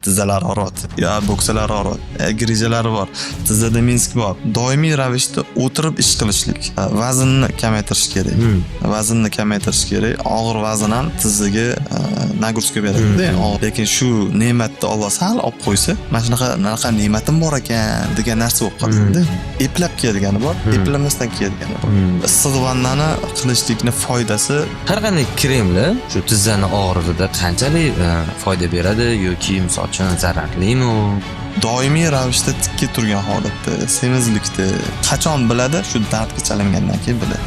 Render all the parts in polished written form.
tizzalari og'riyapti, yo bo'ksalari og'riyapti, grijalari bor, tizzada minsk bor. Doimiy ravishda o'tirib ish qilishlik, vaznni kamaytirish kerak. Vaznni kamaytirish kerak. Og'ir vazn ham tizzaga nagruska beradi. Lekin shu ne'matni Alloh sal olib qo'ysa, mana shunaqa ne'matim bor ekan degan narsa bo'lib qoladi. Eplab kelgani bor, eplamasdan kelgani bor. Issiq vannani qilishlikning foydasi har qanday kremlar shu tizzani og'rig'ida qanchalik foyda beradi yoki misol uchun zararlimi? Doimiy ravishda tikka turgan holatda, semizlikda qachon biladi? Shu dardga chalingandan keyin biladi.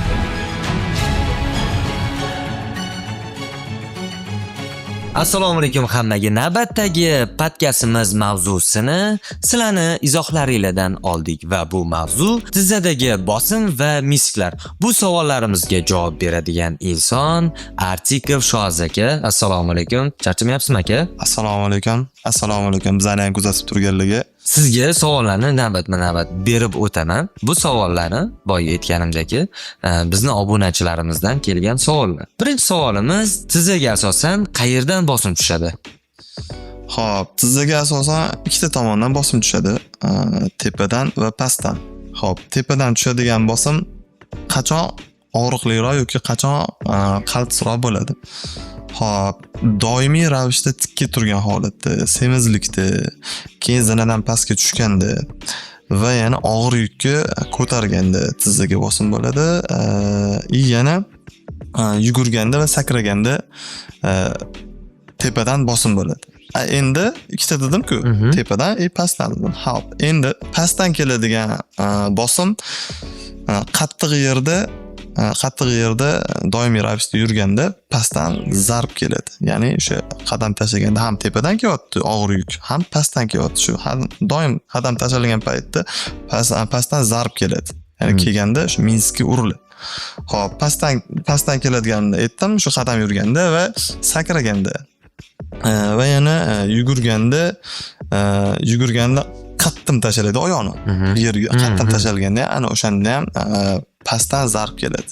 Assalomu alaykum hammaga. Navbatdagi podkastimiz mavzusini sizlarni izohlaringizdan oldik va bu mavzu tizzadagi bosim va misklar. Bu savollarimizga javob beradigan inson Artikov Shoaz aka. Assalomu alaykum. Charchamayapsizmi aka? Assalomu alaykum. Assalomu alaykum. Bizlarni ham kuzatib turganlarga. Sizga savollarni navbatma-navbat berib o'taman. Bu savollarni boya aytganimdek, bizning obunachilarimizdan kelgan savollar. Birinchi savolimiz, tizzaga asosan qayerdan bosim tushadi? Xo'p, tizzaga asosan ikkita tomondan bosim tushadi, tepadan va pastdan. Xo'p, tepadan tushadigan bosim qachon og'riqliroq yoki qachon qaltisroq bo'ladi? Xo'p, doimiy ravishda tikka turgan holatda, semizlikda, keyin zinadan pastga tushganda va yana og'ir yukni ko'targanda tizzaga bosim bo'ladi. Yana yugurganda va sakraganda tepadan bosim bo'ladi. Endi ikkita dedim-ku, tepadan pastdan dedim. Xo'p, endi pastdan keladigan bosim qattiq yerda doimiy ravishda yurganda pastdan zarb keladi. Ya'ni o'sha qadam tashlaganda ham tepadan kelyapti og'ir yuk, ham pastdan kelyapti. Shu doim qadam tashlagan paytda pastdan zarb keladi. Ya'ni kelganda shu minskka uriladi. Xo'p, pastdan keladiganini aytdim, shu qadam yurganda va sakraganda va yana yugurganda qattim tashlaydi oyoqni. Yerga qattim tashlaganda ana o'shanda ham pastdan zarb keladi.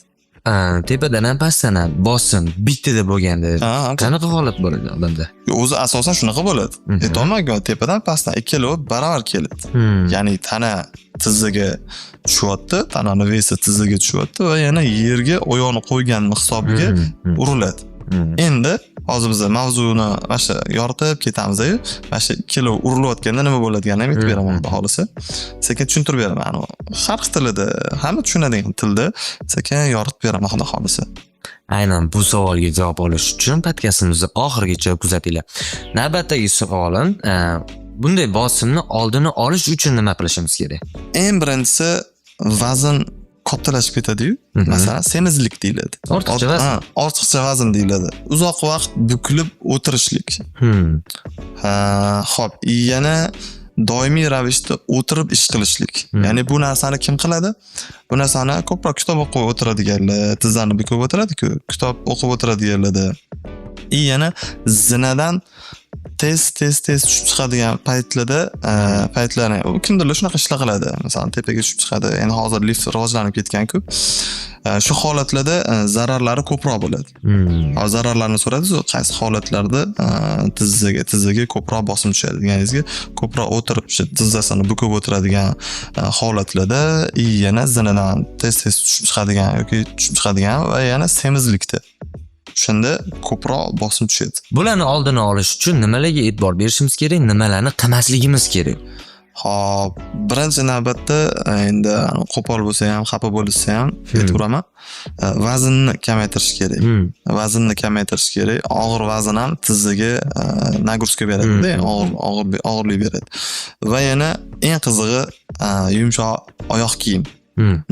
Tepadan ham pastdan ham bosim bittada bo'lganda qanaqa holat bo'ladi odamda? O'zi asosan shunaqa bo'ladi. Aytolmayman, tepadan pastdan ikkalovi baravar keladi. Ya'ni tana tizzaga tushyapti, tanani vesi tizzaga tushyapti va yana yerga oyoqni qo'ygan hisobiga uriladi. Endi hozir biz mavzuni mana shu yoritib ketamiz. Mana shu ikkalovi urilayotganda nima bo'ladiganini aytib beraman xudo xolisa. Sekin tushuntirib beraman. Har xil tilda, hamma tushunadigan tilda sekin yoritib beraman xudo xolisa. Aynan bu savolga javob olish uchun podkastimizni oxirigacha kuzatinglar. Navbatdagi savolim, bunday bosimni oldini olish uchun nima qilishimiz kerak? Eng birinchisi vazn kattalashib ketadi-yu. Masalan, semizlik deyiladi. Ortiqcha vazn. Ortiqcha vazn deyiladi. Uzoq vaqt bukilib o'tirishlik. Xo'p, yana doimiy ravishda o'tirib ish qilishlik. Ya'ni bu narsani kim qiladi? Bu narsani ko'proq kitob o'qib o'tiradiganlar, tizzani bukib o'tiradi-ku, kitob o'qib o'tiradiganlarda. Yana zinadan tez tushib chiqadigan paytlarni kimdirlar shunaqa ishlar qiladi. Masalan, tepaga tushib chiqadi. Endi hozir lift rivojlanib ketgan-ku. Shu holatlarda zararlari ko'proq bo'ladi. Hozir zararlarni so'radiz, qaysi holatlarda tizzaga ko'proq bosim tushadi deganingizga, ko'proq o'tirib tizzasini bukib o'tiradigan holatlarda, yana zinadan tez tushib chiqadigan va yana semizlikda. Shunda ko'proq bosim tushadi. Bularni oldini olish uchun nimalarga e'tibor berishimiz kerak, nimalarni qilmasligimiz kerak? Xo'p, birinchi navbatda endi qo'pol bo'lsa ham, xafa bo'lsa ham aytiraman, vaznni kamaytirish kerak. Vaznni kamaytirish kerak. Og'ir vazn ham tizzaga nagruska beradi, og'irlik beradi. Va yana eng qizig'i yumshoq oyoq kiyim.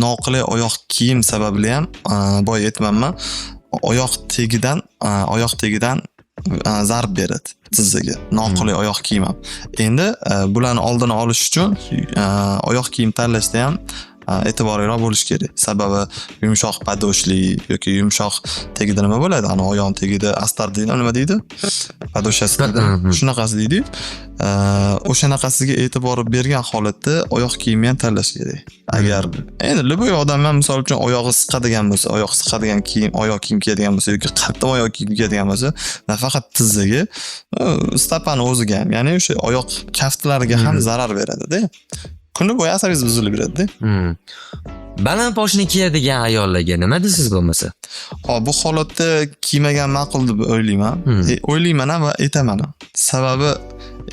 Noqulay oyoq kiyim sababli ham boya aytmanman, oyoq tegidan zarb beradi tizzaga. Noqulay oyoq kiyim ham. Endi bularni oldini olish uchun oyoq kiyim tanlashda ham e'tiborliroq bo'lish kerak. Sababi yumshoq padoshlik yoki yumshoq tagida nima bo'ladi? Ana oyoq tagida astar deydi, nima deydi? Padoshasi shunaqasi deydi. O'shanaqasiga e'tibor bergan holatda oyoq kiyimni ham tanlash kerak. Agar endi любой odam ham misol uchun oyog'i siqadigan bo'lsa, oyoq siqadigan kiyim, oyoq kiyim kiyadigan bo'lsa yoki qattiq oyoq kiyim kiyadigan bo'lsa, nafaqat tizzaga, stopani o'ziga ham, ya'ni o'sha oyoq kaftlariga ham zarar beradi-da. Kuni bo'yi asabingiz buzilib beradi-da. Baland poshni kiyadigan ayollarga nima deysiz bo'lmasa? Hop, bu holatda kiymagan ma'qul deb o'ylayman. O'ylayman va aytaman. Sababi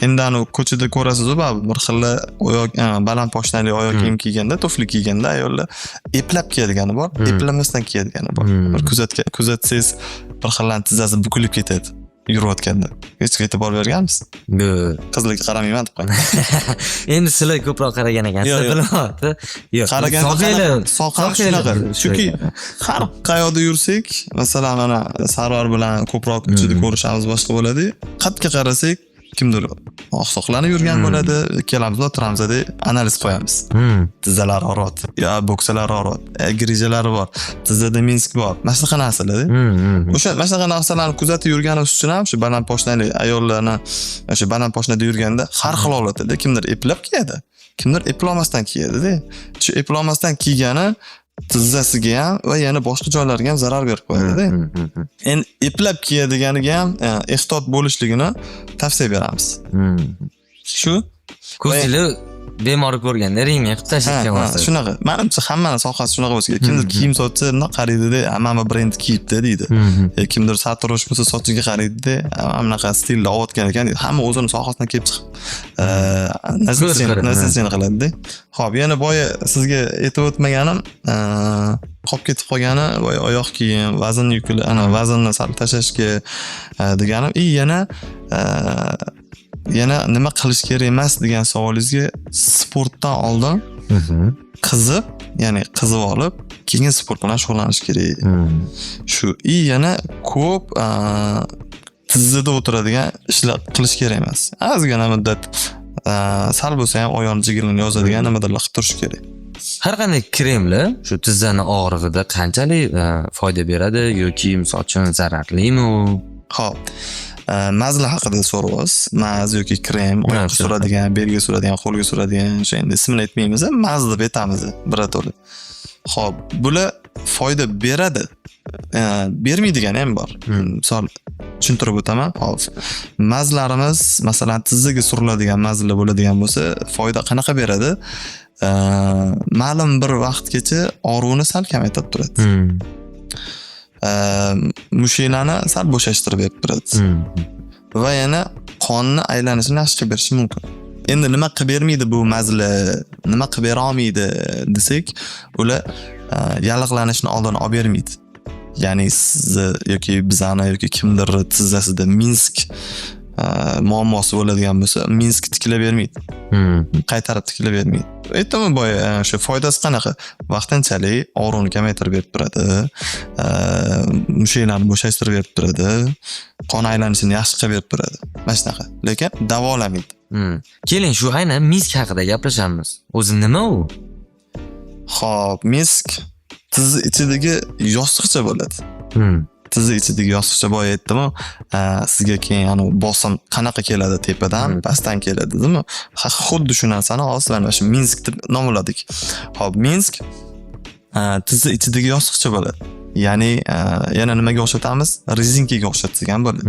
endi ko'chada ko'rasiz-ku, bir xil oyoq baland poshnali oyoq kiyim kiyganda, tufli kiyganda ayollar eplab kiyadigani bor, eplamasdan kiyadigani bor. Bir kuzatsangiz bir xillan tizzasi bukilib ketadi yurayotganda. Hech e'tibor berganmisiz? Qizlarga qaramayman deb qo'ying. Endi sizlar ko'proq qaragan ekansiz, bilmayapti. Yo'q, qaraganda soqol shunaqa. Chunki har qayoqda yursak, masalan, mana Sarvar bilan ko'proq ichida ko'rishamiz boshqa bo'ladi. Qatga qarasak, kimdir oqsoqlanib yurgan bo'ladi, kelamiz o'tiramizda analiz qo'yamiz. Tizzalar orot, yo bo'ksalar orot, grijalari bor, tizzada Minsk bor. Mana shunaqa narsalar. O'sha mana shunaqa narsalarni kuzatib yurganimiz uchun ham shu baland poshnali ayollarni o'sha baland poshnada yurganda har xil holatda kimdir eplab kiyadi, kimdir eplolmasdan kiyadi-da. Shu eplolmasdan kiygani tizzasiga ham va yana boshqa joylariga ham zarar berib qo'yadi-da. Endi eplab kiyadiganiga ham ehtiyot bo'lishligini tavsiya beramiz. Shu ko'zinglar bemor ko'rganda ringni qilib tashlashgan bo'lsa. Shunaqa. Menimcha hammaning sohasi shunaqa bo'lsa kerak. Kimdir kiyim sotsa, qaraydi-da, hamma brend kiyibdi deydi. Kimdir sartarosh bo'lsa sochiga qaraydi-da, hammaqa stilda olayotgan ekan deydi. Hamma o'zining sohasidan kelib chiqib narsasini qiladi-da. Xo'p, yana boya sizga aytib o'tmaganim, qolib ketib qolgani oyoq kiyim, vazn yukli, vaznni sal tashlashga deganim, yana nima qilish kerak emas degan savolingizga sportdan oldin qizib, ya'ni qizib olib, keyin sport bilan shug'ullanish kerak. Shu yana ko'p tizzada o'tiradigan ishlar qilish kerak emas. Ozgina muddat sal bo'lsa ham oyoqni jigirini yozadigan nimadirlar qilib turish kerak. Har qanday kremlar shu tizzani og'rig'ida qanchalik foyda beradi yoki misol uchun zararlimi? Xo'p, mazli haqida so'raysiz. Maz yoki krem, oyoqqa suradigan, belga suradigan, qo'lga suradigan, o'sha endi ismini aytmaymiz, maz deb aytamiz birato'la. Xo'p, bular foyda beradi. Bermaydigani ham bor. Misol tushuntirib o'taman. Hop. Mazlarimiz, masalan, tizzaga suriladigan mazlar bo'ladigan bo'lsa, foyda qanaqa beradi? Ma'lum bir vaqtgacha og'riqni sal kamaytirib turadi. Mushaklarni sal bo'shashtirib berib turadi. Va yana qonni aylanishini yaxshi qilib berishi mumkin. Endi nima qilib bermaydi bu mazlar, nima qilib bera olmaydi desak, ular yalliqlanishni oldini olib bermaydi. Ya'ni sizni yoki bizani yoki kimdir tizzasida Minsk muammosi bo'ladigan bo'lsa, Minsk tiklab bermaydi. Qaytarib tiklab bermaydi. Aytdim boya, o'sha foydasi qanaqa? Vaqtinchalik og'riqni kamaytirib berib turadi. Mushaklarni bo'shashtirib berib turadi. Qon aylanishini yaxshi qilib berib turadi. Mana shunaqa. Lekin davolamaydi. Keling, shu aynan Minsk haqida gaplashamiz. O'zi nima u? Xo'p, Minsk tizza ichidagi yostiqcha bo'ladi. Tizza ichidagi yostiqcha boya aytdim-ku, sizga keyin bosim qanaqa keladi, tepadan, pastdan keladi, deydimi? Xuddi shu narsani hozir mana shu Minsk deb nomladik. Xo'p, Minsk tizza ichidagi yostiqcha bo'ladi. Ya'ni yana nimaga o'xshatamiz? Rezinkaga o'xshatsak ham bo'ladi.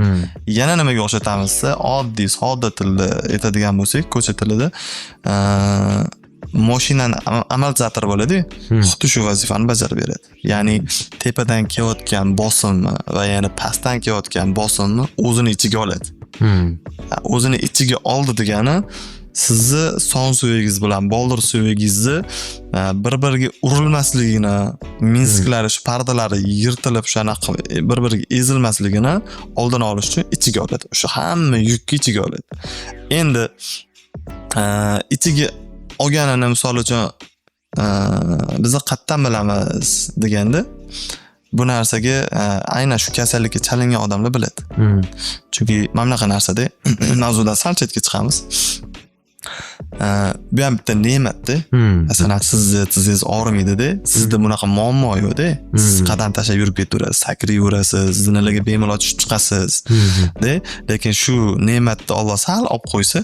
Yana nimaga o'xshatamizsa, oddiy, sodda tilda aytadigan bo'lsak, ko'cha tilida mashinani amortizator bo'ladi, xuddi shu vazifani bajarib beradi. Ya'ni tepadan kelayotgan bosimni va yana pastdan kelayotgan bosimni o'zini ichiga oladi. O'zini ichiga oldi degani sizni son suyagingiz bilan boldir suyagingizni bir-biriga urilmasligini, Minsklari, shu pardalari yirtilib, shanaqa bir-biriga ezilmasligini oldini olish uchun ichiga oladi. O'sha hamma yukni ichiga oladi. Endi ichiga olganini misol uchun biz qayerdan bilamiz deganda, bu narsaga aynan shu kasallikka chalingan odamlar biladi. Chunki mana bunaqa narsada mavzudan sal chetga chiqamiz. bu ham bitta ne'matda. Masalan, tizzingiz og'rimaydi-da, sizda bunaqa muammo yo'q-da. Siz qadam tashlab yurib ketaverasiz, sakiraverasiz, zinalarga bemalol tushib chiqasiz. Lekin shu ne'matni Alloh sal olib qo'ysa,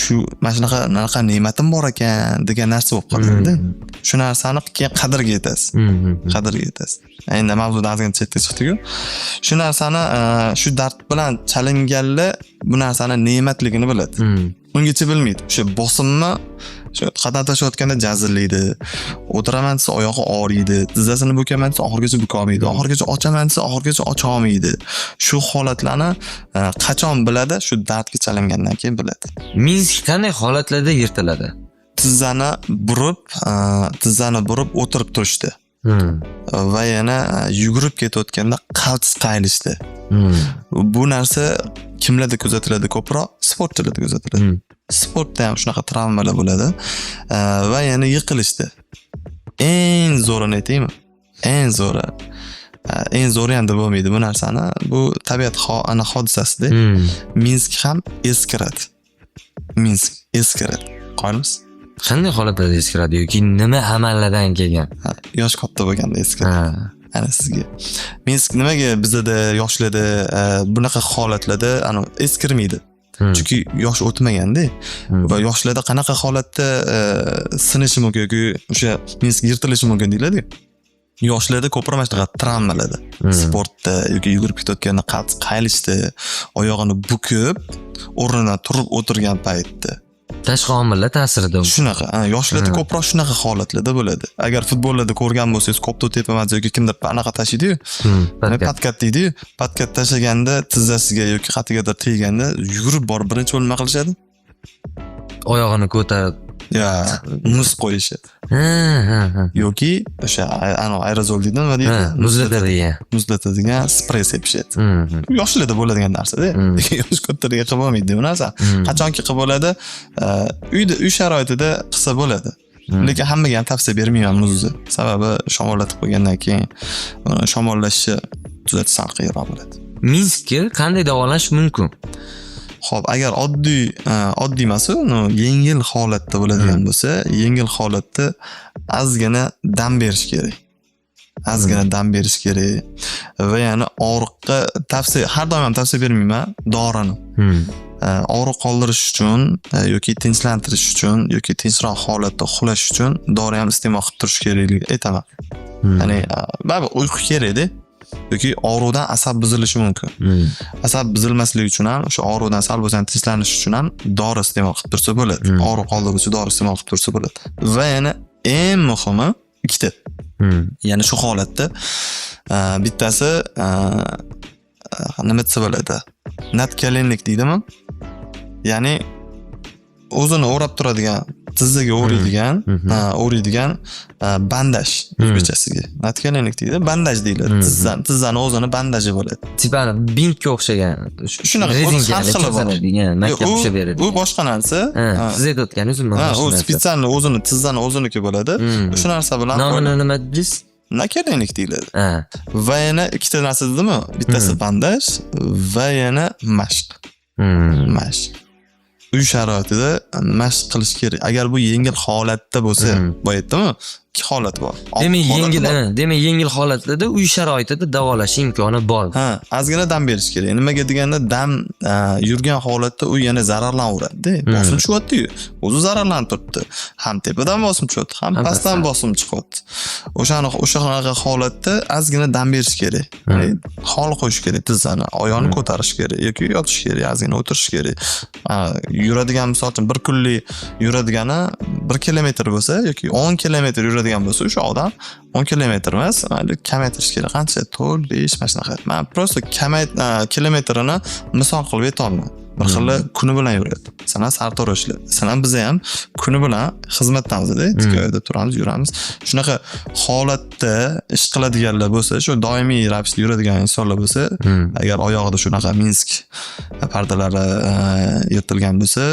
shu mana shunaqa ne'matim bor ekan degan narsa bo'lib qoladi-da. Shu narsani keyin qadriga yetasiz. Endi mavzudan ozgina chetga chiqdik-ku. Shu narsani shu dard bilan chalinganlar bu narsani ne'matligini biladi. Ungacha bilmaydi. O'sha bosimni shu qadam tashlayotganda jazillaydi. O'tiraman desa oyog'i og'riydi. Tizzasini bukaman desa oxirigacha buka olmaydi. Oxirigacha ochaman desa oxirigacha ocha olmaydi. Shu holatlarni qachon biladi? Shu dardga chalingandan keyin biladi. Minsk qanday holatlarda yirtiladi? Tizzani burib o'tirib turishdi. Va yana yugurib ketayotganda qaltis qaylishdi. Bu narsa kimlarda kuzatiladi ko'proq? Sportchilarda kuzatiladi. Sportda ham shunaqa travmalar bo'ladi. Va yana yiqilishdi. Eng zo'rini aytaymi? Eng zo'ri ham deb bo'lmaydi bu narsani. Bu tabiat hodisasida. Minsk ham eskiradi. Qo'yamiz. Qanday holatlarda eskiradi yoki nima amallardan kelgan? Yosh katta bo'lganda eskiradi. Ana sizga. Minsk nimaga bizda yoshlarda bunaqa holatlarda eskirmaydi? Chunki yosh o'tmaganda va yoshlarda qanaqa holatda sinishi mumkin yoki o'sha Minsk yirtilishi mumkin deyiladi. Yoshlarda ko'proq mana shunaqa travmalarda, sportda yoki yugurib ketayotganda qaltis qaylishdi, oyog'ini bukib, o'rnidan turib o'tirgan paytda tashqi omillar ta'sirida shunaqa, yoshlarda ko'proq shunaqa holatlarda bo'ladi. Agar futbollarda ko'rgan bo'lsangiz, koptok tepaman yoki kimdir anaqa tashlaydi-yu, patkat deydi-yu, patkat tashlaganda tizzasiga yoki qatigadir teganda yugurib borib birinchi nima qilishadi? Oyog'ini ko'tarib muz qo'yishi. Yoki o'sha aerozol deydi, nima deydi? Muzlatadigan sprey sepishadi. Yoshlarda bo'ladigan narsa-da. Yosh kattalarga qilib bo'lmaydi bu narsa. Qachonki qilib bo'ladi, uy sharoitida qilsa bo'ladi. Lekin hammaga ham tavsiya bermayman muzni. Sababi shamollatib qo'ygandan keyin shamollashi juda sal qiyinroq bo'ladi. Minskni qanday davolash mumkin? Xo'p, agar oddiy emas, yengil holatda bo'ladigan bo'lsa, yengil holatda ozgina dam berish kerak. Va yana og'riqqa har doim ham tavsiya bermayman dorini. Og'riq qoldirish uchun yoki tinchlantirish uchun yoki tinchroq holatda uxlash uchun dori ham iste'mol qilib turish kerakligini aytaman. Ya'ni baribir uyqu kerak-da. Yoki og'riqdan asab buzilishi mumkin. Asab buzilmasligi uchun ham, o'sha og'riqdan sal bo'lsa tinchlanish uchun ham dori iste'mol qilib tursa bo'ladi. Og'riq qoldiruvchi dori iste'mol qilib tursa bo'ladi. Va yana eng muhimi ikkita. Ya'ni shu holatda bittasi nima desa bo'ladi? Natkalenlik deydimi? Ya'ni o'zini o'rab turadigan, tizzaga o'raydigan bandaj o'zbekchasiga. Natkalenlik deydi, bandaj deyiladi. Tizzani o'zini bandaji bo'ladi. Tipani binkga o'xshagan. Shunaqa maktab ushlab beradi. U boshqa narsa. Siz aytayotgan uzunmi? U spesialni tizzani o'ziniki bo'ladi. Shu narsa bilan nomini nima dedingiz? Natkalenlik deyiladi. Va yana ikkita narsa dedimi? Bittasi bandaj va yana mashq. Uy sharoitida mashq qilish kerak. Agar bu yengil holatda bo'lsa, bo'yatdimi? Ikki holat bor. Demak, yengil holatlarda uy sharoitida davolash imkoni bor. Ozgina dam berish kerak. Nimaga deganda dam yurgan holatda u yana zararlanaveradi-da. Bosim tushyapti-yu. O'zi zararlanib turibdi. Ham tepadan bosim tushyapti, ham pastdan bosim chiqyapti. O'sha holatda ozgina dam berish kerak. Hol qo'yish kerak tizzani, oyoqni ko'tarish kerak yoki yotish kerak, ozgina o'tirish kerak. Yuradigan misol uchun bir kunlik yuradigani 1 kilometr bo'lsa yoki 10 kilometr yuradigan bo'lsa, o'sha odam 10 kilometr emas, kamaytirish kerak. Qancha? 4, 5 mana shunaqa. Men prosta kilometrini misol qilib aytolmayman. Bir xil kuni bilan yuradi. Masalan, Sartor ishlaydi. Masalan, biz ham kuni bilan xizmatdamizda, Tikoyda turamiz, yuramiz. Shunaqa holatda ish qiladiganlar bo'lsa, shu doimiy ravishda yuradigan insonlar bo'lsa, agar oyog'ida shunaqa Minsk pardalari yirtilgan bo'lsa,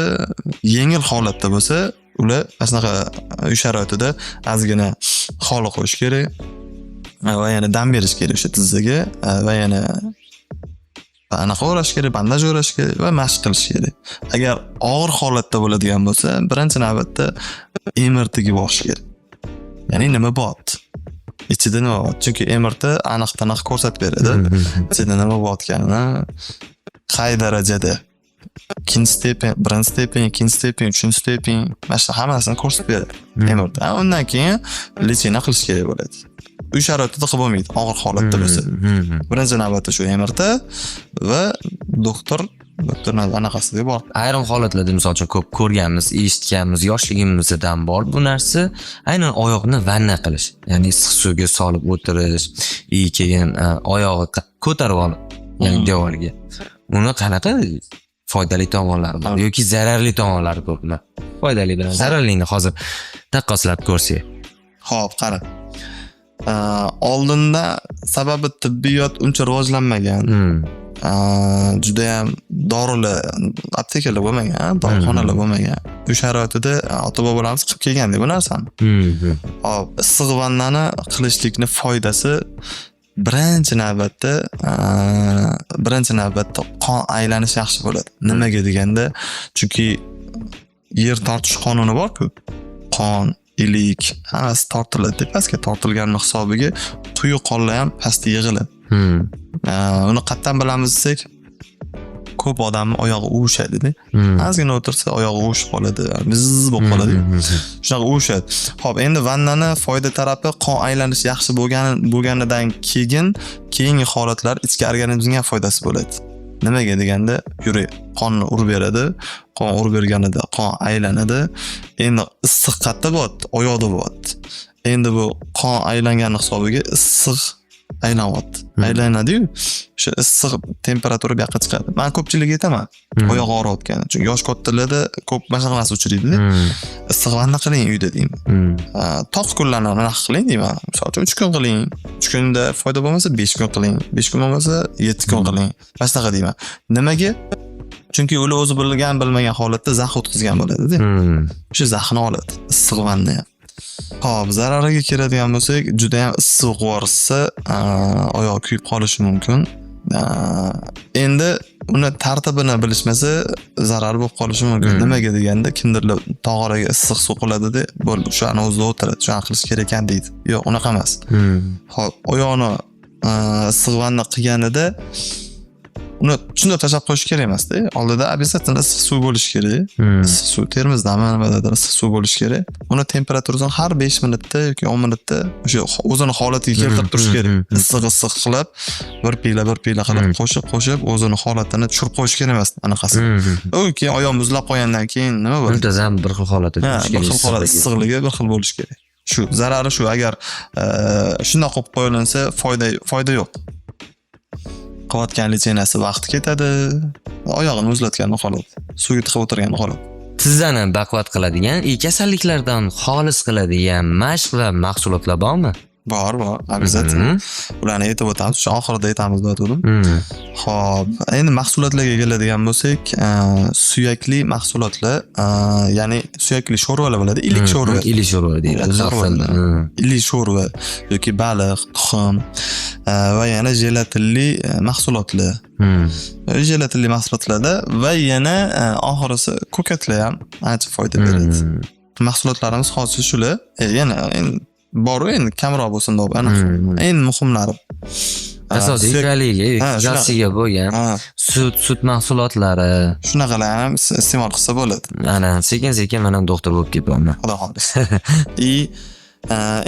yengil holatda bo'lsa, ular asnaqa uy sharoitida ozgina holi qo'yish kerak va yana dam berish kerak o'sha tizzaga va yana va anaqa o'rash kerak, bandaj o'rash kerak va mashq qilish kerak. Agar og'ir holatda bo'ladigan bo'lsa, birinchi navbatda MRTga borish kerak. Ya'ni nima bor? Ichida nima bor? Chunki MRT aniq-taniq ko'rsatib beradi. Ichida nima bo'layotganini, qay darajada, ikkinchi stepen, birinchi stepen, ikkinchi stepen, uchinchi stepen, mana shu hammasini ko'rsatib beradi. MRT. Undan keyin lecheniya qilish kerak bo'ladi. Uy sharoitida qilib bo'lmaydi, og'ir holatda bo'lsa. Birinchi navbatda shu MRT va doktorning anaqasiga bor. Ayrim holatlarda misol uchun ko'p ko'rganmiz, eshitganmiz, yoshligimizdan bor bu narsa, aynan oyoqni vanna qilish, ya'ni issiq suvga solib o'tirish, keyin oyog'i ko'tarib olib, ya'ni devorga. Uni qanaqa foydali tomonlari bor yoki zararli tomonlari ko'pmi? Foydali bilan zararlini hozir taqqoslab ko'rsak. Xo'p, qara. Oldinda sababi tibbiyot uncha rivojlanmagan. Juda ham dorilar, aptekalar bo'lmagan, dorixonalar bo'lmagan. Uy sharoitida ota-bobolarimiz qilib kelganda bu narsani. Hop, issiq vannani qilishlikning foydasi birinchi navbatda qon aylanishi yaxshi bo'ladi. Nimaga deganda, chunki yer tortish qonuni bor-ku. Qon, ilik, hammasi tortiladi. Pastga tortilganning hisobiga quyi qonlar ham pastga yig'iladi. Uni qatdan bilamiz desak, ko'p odamning oyog'i uvishadi-da. Ozgina o'tirsa oyog'i uvishib qoladi, biz bo'lib qoladi. Shunaqa uvishadi. Xo'p, endi vannani foyda tarafi qon aylanishi yaxshi bo'lganidan keyingi holatlar ichki organizmga foydasi bo'ladi. Nimaga deganda, yurak qonni urib beradi. Qon urib berganida qon aylanadi. Endi issiq qayerda bo'ladi? Oyoqda bo'ladi. Endi bu qon aylangan hisobiga issiq aylanadi. Aylanadi-yu, o'sha issiq temperatura bu yoqqa chiqadi. Men ko'pchilikga aytaman, oyoq og'riyotgan. Chunki yosh kattalarda ko'p mashg'ulot uchraydi-da. Issiq vanna qiling uyda deyman. Toq kunlarni anaqa qiling deyman. Misol uchun 3 kun qiling. 3 kunda foyda bo'lmasa 5 kun qiling. 5 kun bo'lmasa 7 kun qiling. Boshqa deyman. Nimaga? Chunki ular o'zi bilmagan holatda zax o'tkazgan bo'ladi-da. O'sha zaxni oladi, issiq vanna ham. Xo'p, zarariga keladigan bo'lsak, juda ham issiq yuborsa, oyoq kuyib qolishi mumkin. Endi uni tartibini bilishmasa, zarar bo'lib qolishi mumkin. Nimaga deganda, kimdirlar tog'oraga issiq suv qiladi-da, bo'ldi, o'shani o'zida o'tiradi, shuni qilish kerak ekan deydi. Yo'q, unaqa emas. Xo'p, oyoqni issiq vanna qilganida uni shunday tashlab qo'yish kerak emas-da. Oldida обязательно issiq suv bo'lishi kerak. Issiq suv termizdami, nimadir issiq suv bo'lishi kerak. Uni temperaturasini har 5 minutda yoki 10 minutda o'sha o'zini holatiga keltirib turish kerak. Issiq qilib, bir piyla qilib qo'shib o'zini holatini tushirib qo'yish kerak emas anaqasi. Keyin oyoq muzlab qo'ygandan keyin nima bo'ladi? Muntazam bir xil holatda turish kerak. Bir xil holat, issiqligi bir xil bo'lishi kerak. Shu zarari shu, agar shunday qo'yib qo'yilinsa foyda yo'q. Qilayotgan licheniyasi vaqti ketadi, oyog'ini muzlatganda qoladi, suvga tiqib o'tirganda qoladi. Tizzani baquvvat qiladigan, kasalliklardan xolis qiladigan mashq va mahsulotlar bormi? Bor, обязательно. Ularni aytib o'tamiz, shu oxirida aytamiz dedim. Xo'p, endi mahsulotlarga keladigan bo'lsak, suyakli mahsulotlar, ya'ni suyakli sho'rvalar bo'ladi, ilik sho'rva. Ilik sho'rva deyiladi. Ilik sho'rva yoki baliq, tuxum va yana jelatinli mahsulotlar. Jelatinli mahsulotlarda va yana oxirisi ko'katlar ham ancha foyda beradi. Mahsulotlarimiz hozir shular. Yana bor-ku, endi kamroq bo'lsin deb aniq. Eng muhimlari asosiy gasiga bo'lgan sut mahsulotlari, shunaqalar ham iste'mol qilsa bo'ladi. Ana sekin-sekin men ham doktor bo'lib ketaman. Xudo xohlasa.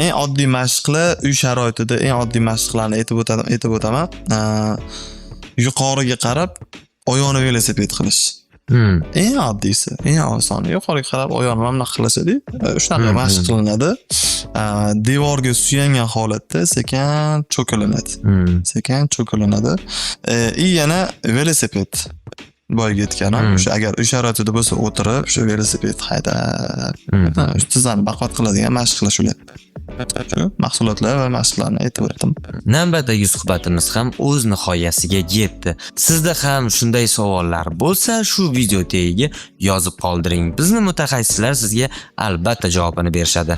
Eng oddiy mashqlar, uy sharoitida eng oddiy mashqlarni aytib o'taman. Yuqoriga qarab oyoqni velosiped qilish. Eng oddiysi, eng osoni. Yuqoriga qarab oyoqni mana qilishadi. Shunaqa mashq qilinadi. Devorga suyangan holatda sekin cho'kilinadi. Yana velosiped boyga aytganim, o'sha agar uy sharoitida bo'lsa o'tirib, shu velosiped haydab, tizzani baquvvat qiladigan mashqlar shular. Mahsulotlar va mashqlarni aytib o'tdim. Navbatdagi suhbatimiz ham o'z nihoyasiga yetdi. Sizda ham shunday savollar bo'lsa, shu video tagiga yozib qoldiring. Bizning mutaxassislar sizga albatta javobini berishadi.